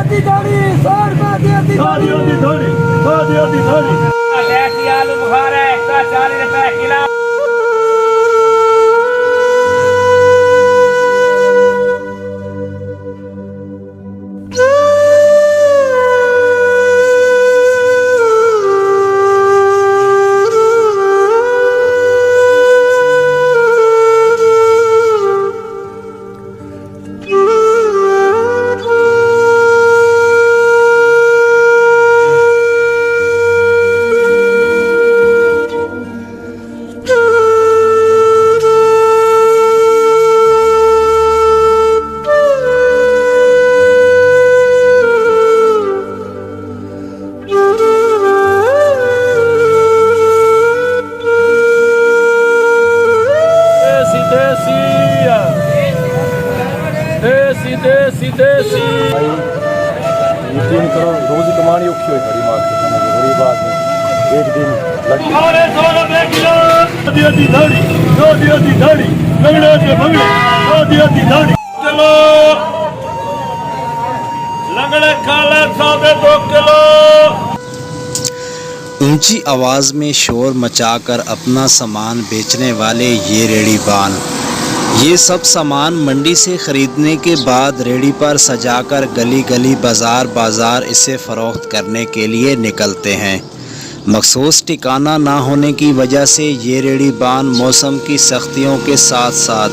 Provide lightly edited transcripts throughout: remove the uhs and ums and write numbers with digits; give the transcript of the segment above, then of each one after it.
ਦੀ ਦਾੜੀ 100 ਰੁਪਏ ਦੀ ਦਾੜੀ ਦੀ ਥੋੜੀ 100 ਦੀ ਥੋੜੀ देसी आलू बुखारा 140 रुपए किलो। देसी 3 करोड़ रोज ही कमानी औखी हुई खड़ी मार्केट में गरीब आदमी एक दिन लड़की 100 रुपए किलो दी दाढ़ी 100 दी दाढ़ी लंगड़े के भंगड़े 100 दी दाढ़ी चलो लंगड़े काले 100 दे 2 किलो। ऊंची आवाज़ में शोर मचाकर अपना सामान बेचने वाले ये रेहड़ीबान ये सब सामान मंडी से ख़रीदने के बाद रेहड़ी पर सजाकर गली गली बाज़ार बाज़ार इसे फ़रोख्त करने के लिए निकलते हैं। मखसूस ठिकाना ना होने की वजह से ये रेहड़ीबान मौसम की सख्तियों के साथ साथ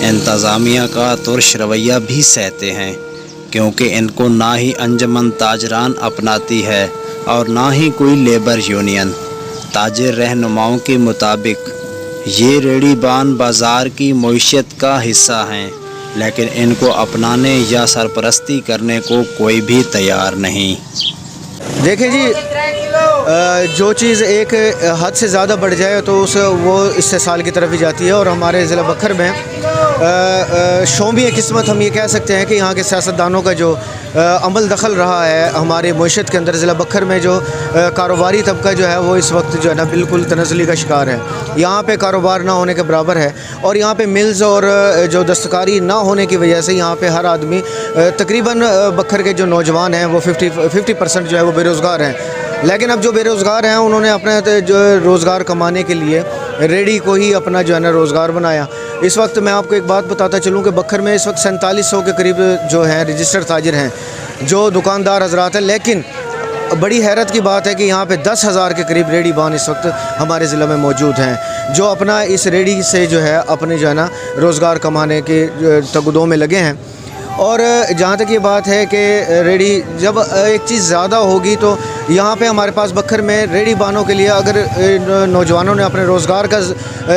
इंतज़ामिया का तुर्श रवैया भी सहते हैं, क्योंकि इनको ना ही अंजमन ताजरान अपनाती है और ना ही कोई लेबर यूनियन। ताजिर रहनुमाओं के मुताबिक ये रेहड़ीबान बाज़ार की मईशत का हिस्सा हैं, लेकिन इनको अपनाने या सरपरस्ती करने को कोई भी तैयार नहीं। देखिए जी, जो चीज़ एक हद से ज़्यादा बढ़ जाए तो वो इस्तेसाल की तरफ ही जाती है। और हमारे ज़िला बखर में शोंबी किस्मत हम ये कह सकते हैं कि यहाँ के सियासतदानों का जो अमल दखल रहा है हमारे मईशत के अंदर, ज़िला बखर में जो कारोबारी तबका जो है वो इस वक्त जो है ना बिल्कुल तनज़ली का शिकार है। यहाँ पे कारोबार ना होने के बराबर है और यहाँ पे मिल्स और जो दस्तकारी ना होने की वजह से यहाँ पे हर आदमी तकरीबन बखर के जो नौजवान हैं वो 50% जो है वो बेरोज़गार हैं। लेकिन अब जो बेरोज़गार हैं उन्होंने अपने जो रोज़गार कमाने के लिए रेडी को ही अपना जो है ना रोज़गार बनाया। इस वक्त मैं आपको एक बात बताता चलूँ कि बखर में इस वक्त 4700 के करीब जो हैं रजिस्टर्ड ताजिर हैं, जो दुकानदार हजरात हैं। लेकिन बड़ी हैरत की बात है कि यहाँ पे 10,000 के करीब रेहड़ीबान इस वक्त हमारे ज़िले में मौजूद हैं, जो अपना इस रेहड़ी से जो है अपने जो है ना रोज़गार कमाने के तगुदों में लगे हैं। और जहाँ तक ये बात है कि रेहड़ी जब एक चीज़ ज़्यादा होगी तो यहाँ पे हमारे पास बखर में रेहड़ीबानों के लिए अगर नौजवानों ने अपने रोज़गार का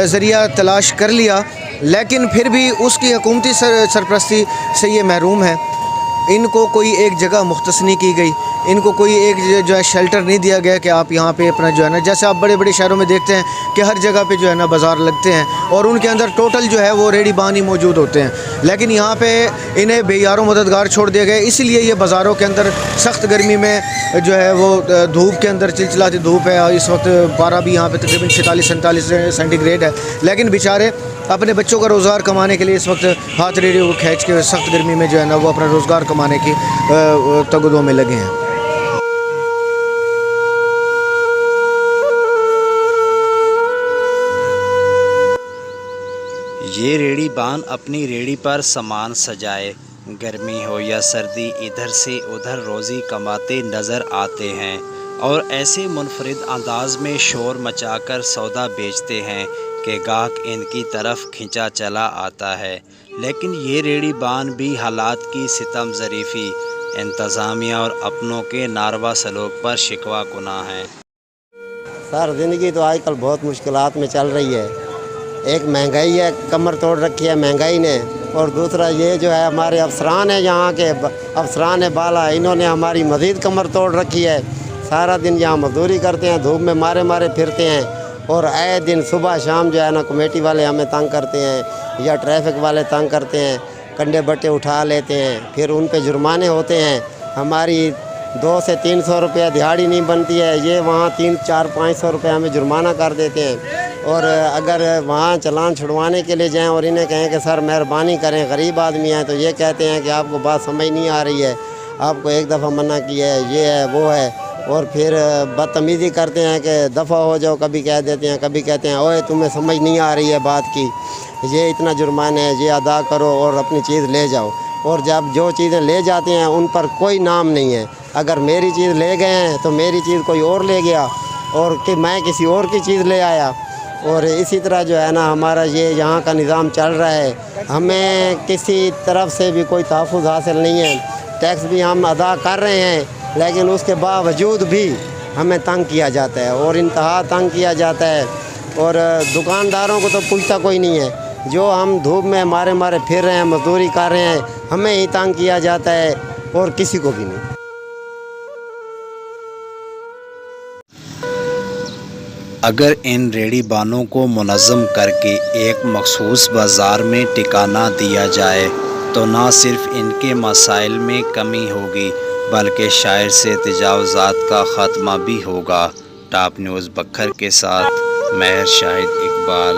ज़रिया तलाश कर लिया, लेकिन फिर भी उसकी हुकूमती सरपरस्ती से ये महरूम है। इनको कोई एक जगह मुख्तस नहीं की गई, इनको कोई एक जो है शेल्टर नहीं दिया गया कि आप यहाँ पे अपना जो है ना, जैसे आप बड़े बड़े शहरों में देखते हैं कि हर जगह पे जो है ना बाज़ार लगते हैं और उनके अंदर टोटल जो है वो रेहड़ीबान ही मौजूद होते हैं। लेकिन यहाँ पे इन्हें बेयारों मददगार छोड़ दिया गया, इसलिए ये बाज़ारों के अंदर सख्त गर्मी में जो है वो धूप के अंदर चिलचिलाती धूप है। इस वक्त पारा भी यहाँ पे तकरीबन 46-47 सेंटीग्रेड है, लेकिन बेचारे अपने बच्चों का रोज़गार कमाने के लिए इस वक्त हाथ रेहड़ी को खींच के सख्त गर्मी में जो है ना वो अपना रोज़गार कमाने की तगदों में लगे हैं। ये रेहड़ीबान अपनी रेहड़ी पर सामान सजाए, गर्मी हो या सर्दी इधर से उधर रोज़ी कमाते नज़र आते हैं और ऐसे मुनफरिद अंदाज में शोर मचाकर सौदा बेचते हैं कि गाहक इनकी तरफ खिंचा चला आता है। लेकिन ये रेहड़ीबान भी हालात की सितम ज़रीफ़ी, इंतज़ामिया और अपनों के नारवा सलूक पर शिकवा कुना है। सर ज़िंदगी तो आजकल बहुत मुश्किलात में चल रही है। एक महंगाई है, कमर तोड़ रखी है महंगाई ने, और दूसरा ये जो है हमारे अफसरान है, यहाँ के अफसरान है बाला, इन्होंने हमारी मज़ीद कमर तोड़ रखी है। सारा दिन यहाँ मजदूरी करते हैं, धूप में मारे मारे फिरते हैं और आए दिन सुबह शाम जो है ना कमेटी वाले हमें तंग करते हैं या ट्रैफिक वाले तंग करते हैं, कंडे बट्टे उठा लेते हैं, फिर उन पे जुर्माने होते हैं। हमारी 200 से 300 रुपये दिहाड़ी नहीं बनती है, ये वहाँ 300-400-500 रुपये हमें जुर्माना कर देते हैं। और अगर वहाँ चालान छुड़वाने के लिए जाएं और इन्हें कहें कि सर मेहरबानी करें गरीब आदमी हैं, तो ये कहते हैं कि आपको बात समझ नहीं आ रही है, आपको एक दफ़ा मना किया है, ये है वो है, और फिर बदतमीज़ी करते हैं कि दफ़ा हो जाओ, कभी कह देते हैं, कभी कहते हैं ओए तुम्हें समझ नहीं आ रही है बात की, ये इतना जुर्माना है, ये अदा करो और अपनी चीज़ ले जाओ। और जब जो चीज़ें ले जाते हैं उन पर कोई नाम नहीं है। अगर मेरी चीज़ ले गए हैं तो मेरी चीज़ कोई और ले गया, और कि मैं किसी और की चीज़ ले आया। और इसी तरह जो है ना हमारा ये यहाँ का निज़ाम चल रहा है। हमें किसी तरफ से भी कोई तहफ़्फ़ुज़ हासिल नहीं है। टैक्स भी हम अदा कर रहे हैं, लेकिन उसके बावजूद भी हमें तंग किया जाता है, और इंतहा तंग किया जाता है। और दुकानदारों को तो पूछता कोई नहीं है, जो हम धूप में मारे मारे फिर रहे हैं, मजदूरी कर रहे हैं, हमें ही तंग किया जाता है, और किसी को भी नहीं। अगर इन रेहड़ी बानों को मुनज़्ज़म करके एक मखसूस बाज़ार में टिकाना दिया जाए तो ना सिर्फ इनके मसाइल में कमी होगी बल्कि शायर से तजावुज़ात का ख़ात्मा भी होगा। टॉप न्यूज़ बखर के साथ महर शाहिद इकबाल।